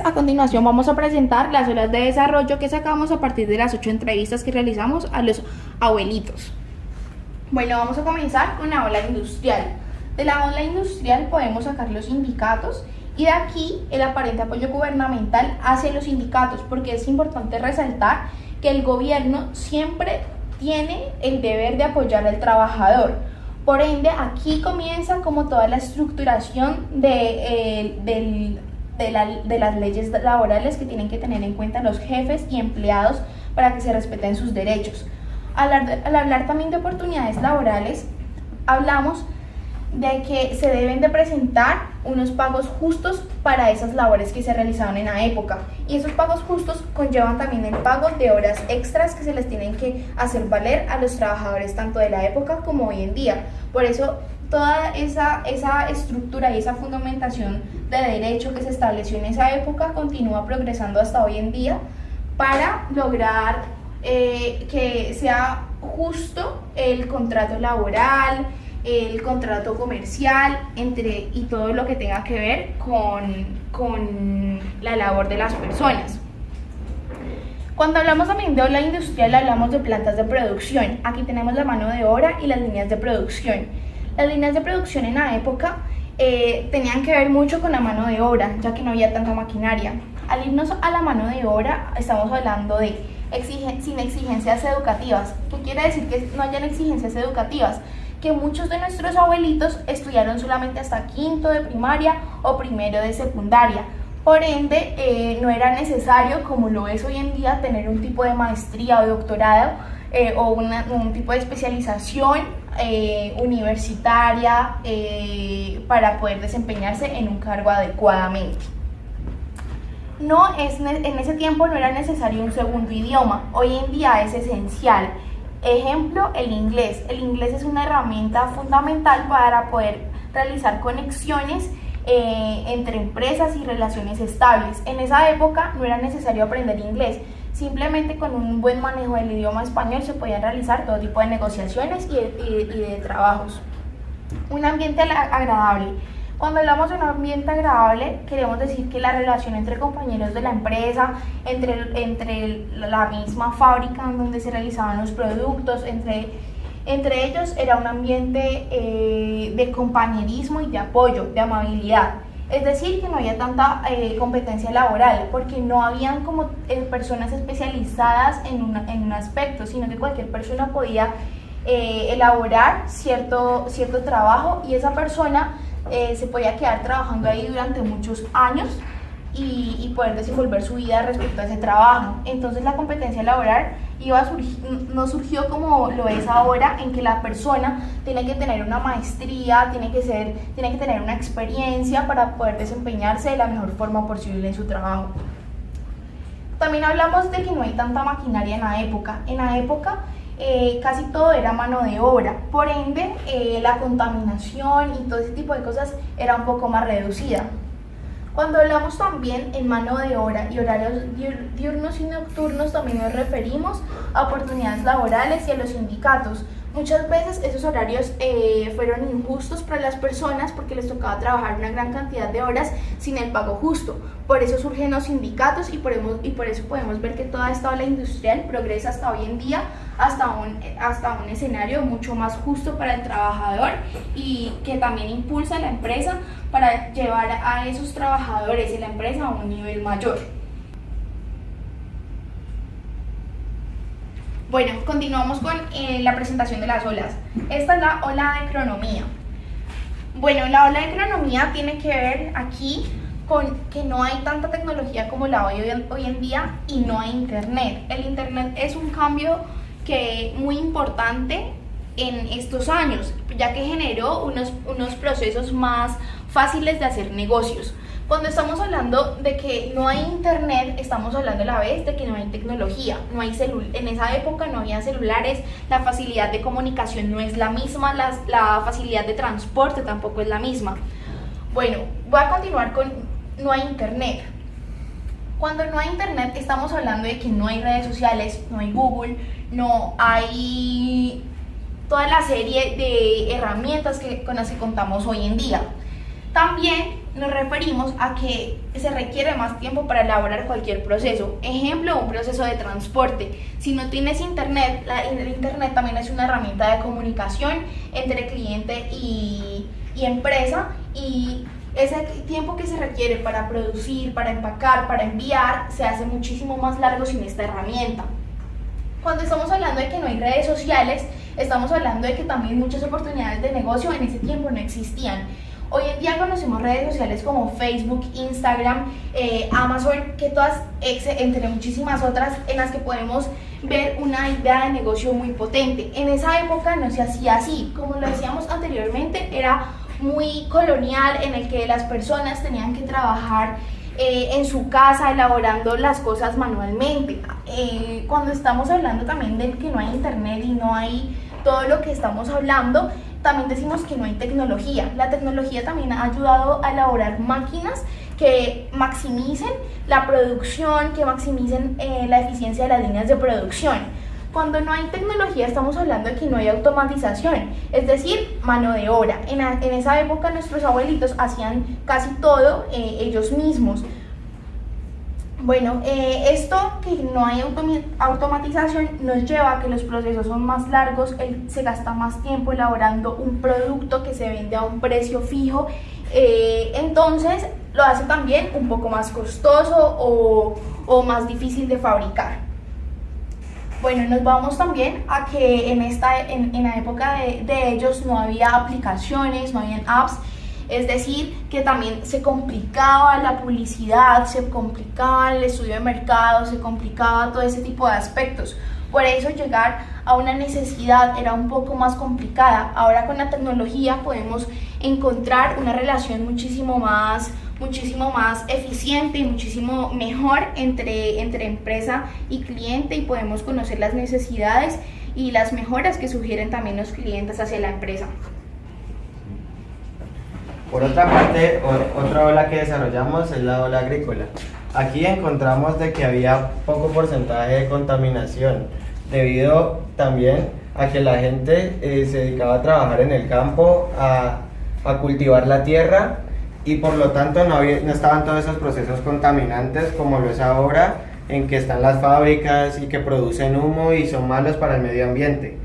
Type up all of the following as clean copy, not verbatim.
A continuación vamos a presentar las horas de desarrollo que sacamos a partir de las 8 entrevistas que realizamos a los abuelitos. Bueno, vamos a comenzar con la ola industrial. De la ola industrial podemos sacar los sindicatos y de aquí el aparente apoyo gubernamental hacia los sindicatos, porque es importante resaltar que el gobierno siempre tiene el deber de apoyar al trabajador. Por ende, aquí comienza como toda la estructuración de las leyes laborales que tienen que tener en cuenta los jefes y empleados para que se respeten sus derechos. Al hablar también de oportunidades laborales, hablamos de que se deben de presentar unos pagos justos para esas labores que se realizaron en la época, y esos pagos justos conllevan también el pago de horas extras que se les tienen que hacer valer a los trabajadores tanto de la época como hoy en día. Por eso toda esa estructura y esa fundamentación de derecho que se estableció en esa época continúa progresando hasta hoy en día para lograr que sea justo el contrato laboral, el contrato comercial, y todo lo que tenga que ver con la labor de las personas. Cuando hablamos también de ola industrial, hablamos de plantas de producción. Aquí tenemos la mano de obra y las líneas de producción. Las líneas de producción en la época tenían que ver mucho con la mano de obra, ya que no había tanta maquinaria. Al irnos a la mano de obra, estamos hablando de sin exigencias educativas. ¿Qué quiere decir que no hayan exigencias educativas? Que muchos de nuestros abuelitos estudiaron solamente hasta quinto de primaria o primero de secundaria. Por ende, no era necesario, como lo es hoy en día, tener un tipo de maestría o doctorado o un tipo de especialización universitaria para poder desempeñarse en un cargo adecuadamente. En ese tiempo no era necesario un segundo idioma. Hoy en día es esencial. Ejemplo, el inglés. El inglés es una herramienta fundamental para poder realizar conexiones entre empresas y relaciones estables. En esa época no era necesario aprender inglés. Simplemente con un buen manejo del idioma español se podían realizar todo tipo de negociaciones y de trabajos. Un ambiente agradable. Cuando hablamos de un ambiente agradable, queremos decir que la relación entre compañeros de la empresa, entre la misma fábrica en donde se realizaban los productos, entre ellos era un ambiente de compañerismo y de apoyo, de amabilidad. Es decir, que no había tanta competencia laboral, porque no habían como personas especializadas en un aspecto, sino que cualquier persona podía elaborar cierto trabajo, y esa persona se podía quedar trabajando ahí durante muchos años y poder desenvolver su vida respecto a ese trabajo. Entonces la competencia laboral no surgió como lo es ahora, en que la persona tiene que tener una maestría, tiene que tener una experiencia para poder desempeñarse de la mejor forma posible en su trabajo. También hablamos de que no hay tanta maquinaria en la época. En la época casi todo era mano de obra, por ende la contaminación y todo ese tipo de cosas era un poco más reducida. Cuando hablamos también en mano de obra y horarios diurnos y nocturnos, también nos referimos a oportunidades laborales y a los sindicatos. Muchas veces esos horarios fueron injustos para las personas porque les tocaba trabajar una gran cantidad de horas sin el pago justo. Por eso surgen los sindicatos y por eso podemos ver que toda esta ola industrial progresa hasta hoy en día, hasta un escenario mucho más justo para el trabajador, y que también impulsa a la empresa para llevar a esos trabajadores y la empresa a un nivel mayor. Bueno, continuamos con la presentación de las olas. Esta es la ola de economía. Bueno, la ola de economía tiene que ver aquí con que no hay tanta tecnología como la hoy en día, y no hay internet. El internet es un cambio muy importante en estos años, ya que generó unos procesos más fáciles de hacer negocios. Cuando estamos hablando de que no hay internet, estamos hablando a la vez de que no hay tecnología, en esa época no había celulares, la facilidad de comunicación no es la misma, la facilidad de transporte tampoco es la misma. Bueno, voy a continuar con no hay internet. Cuando no hay internet estamos hablando de que no hay redes sociales, no hay Google, no hay toda la serie de herramientas con las que contamos hoy en día. También nos referimos a que se requiere más tiempo para elaborar cualquier proceso. Ejemplo, un proceso de transporte. Si no tienes internet, el internet también es una herramienta de comunicación entre cliente y empresa, y ese tiempo que se requiere para producir, para empacar, para enviar, se hace muchísimo más largo sin esta herramienta. Cuando estamos hablando de que no hay redes sociales, estamos hablando de que también muchas oportunidades de negocio en ese tiempo no existían. Hoy en día conocemos redes sociales como Facebook, Instagram, Amazon, que todas, entre muchísimas otras, en las que podemos ver una idea de negocio muy potente. En esa época no se hacía así. Como lo decíamos anteriormente, era muy colonial, en el que las personas tenían que trabajar en su casa elaborando las cosas manualmente. Cuando estamos hablando también de que no hay internet y no hay todo lo que estamos hablando, también decimos que no hay tecnología. La tecnología también ha ayudado a elaborar máquinas que maximicen la producción, que maximicen la eficiencia de las líneas de producción. Cuando no hay tecnología estamos hablando de que no hay automatización, es decir, mano de obra. En esa época nuestros abuelitos hacían casi todo ellos mismos. Bueno, esto que no hay automatización nos lleva a que los procesos son más largos, se gasta más tiempo elaborando un producto que se vende a un precio fijo, entonces lo hace también un poco más costoso o más difícil de fabricar. Bueno, nos vamos también a que en la época de ellos no había aplicaciones, no había apps. Es decir, que también se complicaba la publicidad, se complicaba el estudio de mercado, se complicaba todo ese tipo de aspectos. Por eso llegar a una necesidad era un poco más complicada. Ahora con la tecnología podemos encontrar una relación muchísimo más eficiente y muchísimo mejor entre empresa y cliente, y podemos conocer las necesidades y las mejoras que sugieren también los clientes hacia la empresa. Por otra parte, otra ola que desarrollamos es la ola agrícola. Aquí encontramos de que había poco porcentaje de contaminación, debido también a que la gente se dedicaba a trabajar en el campo, a cultivar la tierra, y por lo tanto no estaban todos esos procesos contaminantes como lo es ahora, en que están las fábricas y que producen humo y son malos para el medio ambiente.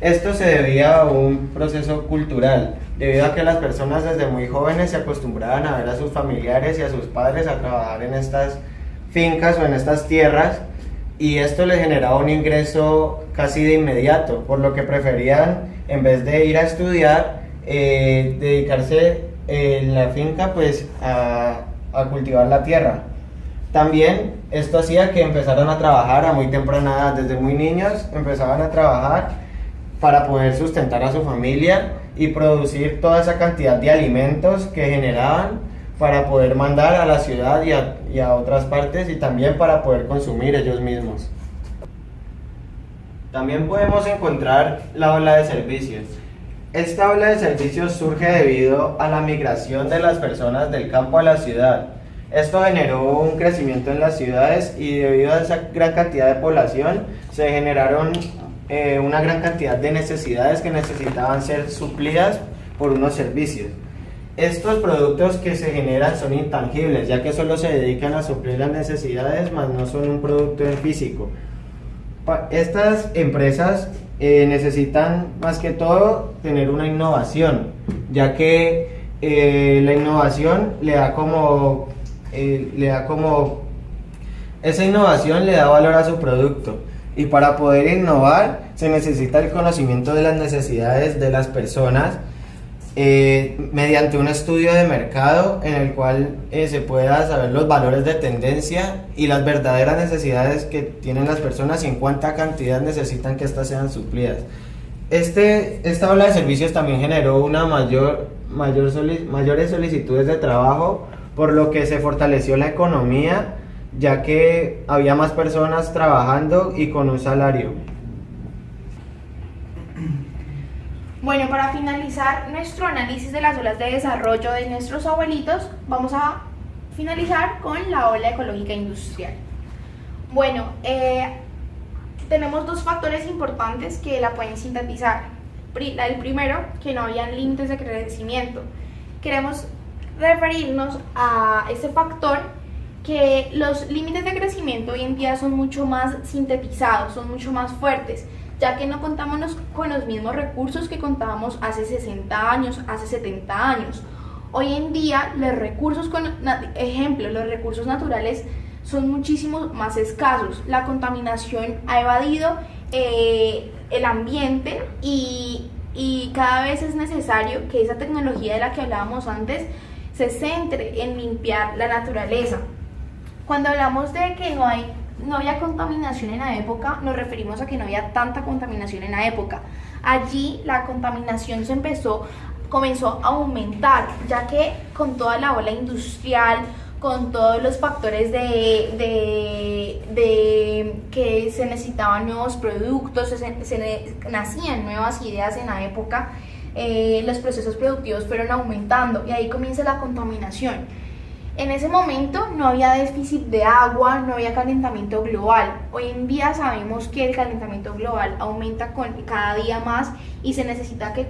Esto se debía a un proceso cultural, debido a que las personas desde muy jóvenes se acostumbraban a ver a sus familiares y a sus padres a trabajar en estas fincas o en estas tierras, y esto les generaba un ingreso casi de inmediato, por lo que preferían, en vez de ir a estudiar, dedicarse en la finca pues a cultivar la tierra. También esto hacía que empezaran a trabajar a muy temprana edad, desde muy niños empezaban a trabajar para poder sustentar a su familia y producir toda esa cantidad de alimentos que generaban para poder mandar a la ciudad y a otras partes, y también para poder consumir ellos mismos. También podemos encontrar la ola de servicios. Esta ola de servicios surge debido a la migración de las personas del campo a la ciudad. Esto generó un crecimiento en las ciudades, y debido a esa gran cantidad de población se generaron una gran cantidad de necesidades que necesitaban ser suplidas por unos servicios. Estos productos que se generan son intangibles, ya que solo se dedican a suplir las necesidades, más no son un producto en físico. Estas empresas necesitan más que todo tener una innovación, ya que la innovación esa innovación le da valor a su producto. Y para poder innovar se necesita el conocimiento de las necesidades de las personas, mediante un estudio de mercado en el cual se pueda saber los valores de tendencia y las verdaderas necesidades que tienen las personas y en cuánta cantidad necesitan que éstas sean suplidas. Esta ola de servicios también generó una mayores solicitudes de trabajo, por lo que se fortaleció la economía, ya que había más personas trabajando y con un salario. Bueno, para finalizar nuestro análisis de las olas de desarrollo de nuestros abuelitos, vamos a finalizar con la ola ecológica industrial. Bueno, tenemos dos factores importantes que la pueden sintetizar. El primero, que no habían límites de crecimiento. referirnos a ese factor que los límites de crecimiento hoy en día son mucho más sintetizados, son mucho más fuertes, ya que no contamos con los mismos recursos que contábamos hace 60 años, hace 70 años. Hoy en día los recursos, los recursos naturales son muchísimo más escasos. La contaminación ha evadido el ambiente y cada vez es necesario que esa tecnología de la que hablábamos antes se centre en limpiar la naturaleza. Cuando hablamos de que no había contaminación en la época, nos referimos a que no había tanta contaminación en la época. Allí la contaminación comenzó a aumentar, ya que con toda la ola industrial, con todos los factores que se necesitaban nuevos productos, nacían nuevas ideas en la época, los procesos productivos fueron aumentando y ahí comienza la contaminación. En ese momento no había déficit de agua, no había calentamiento global. Hoy en día sabemos que el calentamiento global aumenta cada día más y se necesita que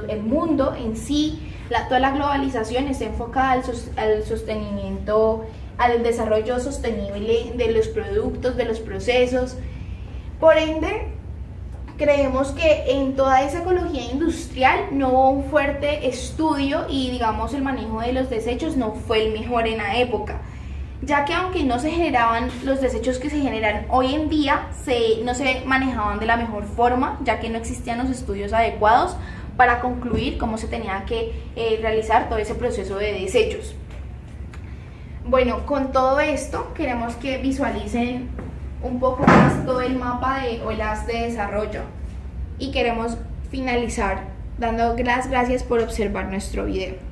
el mundo en sí, toda la globalización esté enfocada al sostenimiento, al desarrollo sostenible de los productos, de los procesos. Por ende, creemos que en toda esa ecología industrial no hubo un fuerte estudio y digamos el manejo de los desechos no fue el mejor en la época, ya que aunque no se generaban los desechos que se generan hoy en día, no se manejaban de la mejor forma, ya que no existían los estudios adecuados para concluir cómo se tenía que realizar todo ese proceso de desechos. Bueno, con todo esto queremos que visualicen un poco más todo el mapa de olas de desarrollo y queremos finalizar dando las gracias por observar nuestro video.